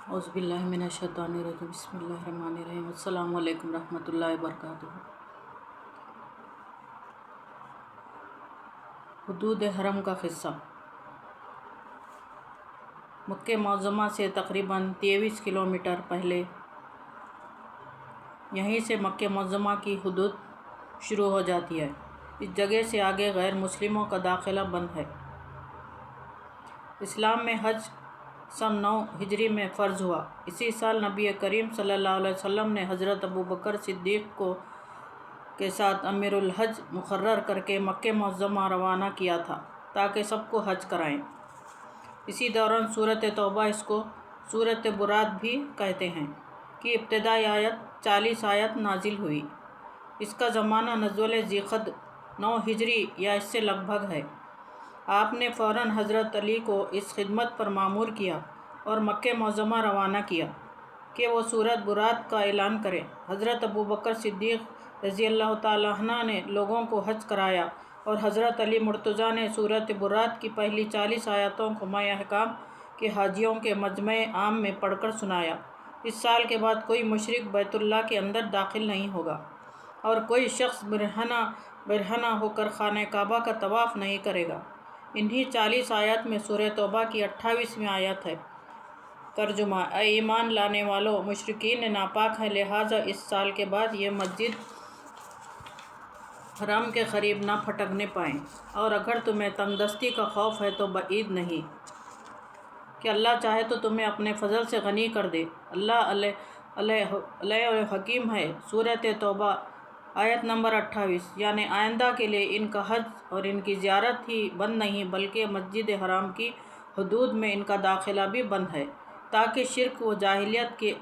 औज़ुबिल्लाहि मिनश्शैतानिर्रजीम बिस्मिल्लाहिर्रहमानिर्रहीम अस्सलामु अलैकुम रहमतुल्लाहि वबरकातुहू। हुदूद हरम का क़िस्सा। मक्के मुअज़्ज़मा से तकरीबन 23 किलोमीटर पहले यहीं से मक्के मुअज़्ज़मा की हुदूद शुरू हो जाती है। इस जगह से आगे गैर मुस्लिमों का दाखिला बंद है। इस्लाम में हज सन 9 हिजरी में फ़र्ज़ हुआ। इसी साल नबी करीम सल्लल्लाहु अलैहि वसल्लम ने हज़रत अबू बकर सिद्दीक़ को के साथ अमीरुल हज मुक़र्रर करके मक्के मुअज़्ज़मा रवाना किया था ताकि सबको हज कराएं। इसी दौरान सूरत तौबा, इसको सूरत बुरात भी कहते हैं, कि इब्तिदाई आयत 40 आयत नाजिल हुई। इसका ज़माना नज़ुल ज़िक़द 9 हिजरी या इससे लगभग है। आपने फ़ौरन हज़रत अली को इस खिदमत पर मामूर किया और मक्के मुअज़्ज़मा रवाना किया कि वो सूरत बुरात का ऐलान करें। हज़रत अबू बकर सिद्दीक़ रज़ियल्लाहु ताला अन्हु ने लोगों को हज कराया और हज़रत अली मुर्तज़ा ने सूरत बुरात की पहली 40 आयतों को मई अहकाम के हाजियों के मजमे आम में पढ़कर सुनाया। इस साल के बाद कोई मुशरिक बैतुल्लाह के अंदर दाखिल नहीं होगा और कोई शख्स बिरहना होकर खाने काबा का तवाफ़ नहीं करेगा। इन्हीं 40 आयत में सूरह तौबा की 28वीं आयत है। तर्जुमा: ऐ ईमान लाने वालों, मुशरिकीन नापाक हैं, लिहाजा इस साल के बाद ये मस्जिद हराम के करीब ना फटकने पाएँ, और अगर तुम्हें तंगदस्ती का खौफ है तो बईद नहीं कि अल्लाह चाहे तो तुम्हें अपने फ़ज़ल से गनी कर दे। अल्लाह अल हकीम है। सूरत तौबा आयत नंबर 28। यानी आइंदा के लिए इनका हज और इनकी ज़ियारत ही बंद नहीं, बल्कि मस्जिद हराम की हुदूद में इनका दाखिला भी बंद है, ताकि शिर्क व जाहिलियत के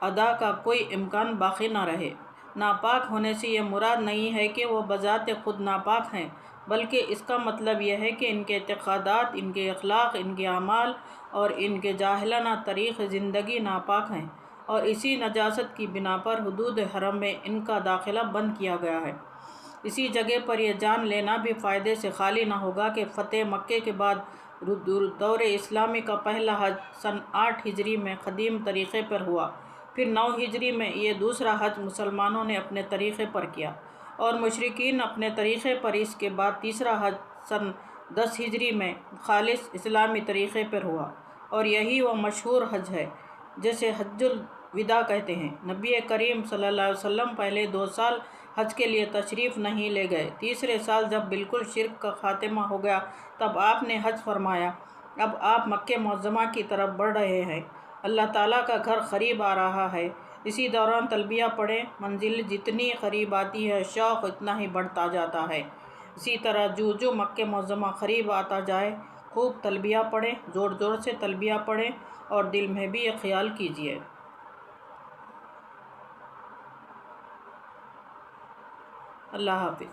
अदा का कोई इम्कान बाकी न रहे। नापाक होने से यह मुराद नहीं है कि वो बज़ात खुद नापाक हैं, बल्कि इसका मतलब यह है कि इनके एतक़ादात, इनके अखलाक, इनके अमाल और इनके जाहिलाना तरीक़ ज़िंदगी नापाक हैं, और इसी नजासत की बिना पर हुदूद हरम में इनका दाखिला बंद किया गया है। इसी जगह पर यह जान लेना भी फ़ायदे से खाली न होगा कि फ़तेह मक्के के बाद दौर इस्लामी का पहला हज सन 8 हिजरी में क़दीम तरीक़े पर हुआ। फिर 9 हिजरी में ये दूसरा हज मुसलमानों ने अपने तरीक़े पर किया और मुशरिकीन अपने तरीक़े पर। इसके बाद तीसरा हज सन 10 हिजरी में खालिस इस्लामी तरीक़े पर हुआ, और यही वह मशहूर हज है जिसे हज्जुल विदा कहते हैं। नबी करीम सल्लल्लाहु अलैहि वसल्लम पहले 2 साल हज के लिए तशरीफ़ नहीं ले गए। तीसरे साल जब बिल्कुल शिर्क का ख़ात्मा हो गया, तब आपने हज फरमाया। अब आप मक्के मुअज़्ज़मा की तरफ बढ़ रहे हैं। अल्लाह ताला का घर करीब आ रहा है। इसी दौरान तलबिया पढ़ें। मंजिल जितनी करीब आती है, शौक़ इतना ही बढ़ता जाता है। इसी तरह जो मक्के मुअज़्ज़मा करीब आता जाए, खूब तलबिया पढ़ें, ज़ोर ज़ोर से तलबिया पढ़ें, और दिल में भी ये ख्याल कीजिए। अल्लाह हाफ़िज़।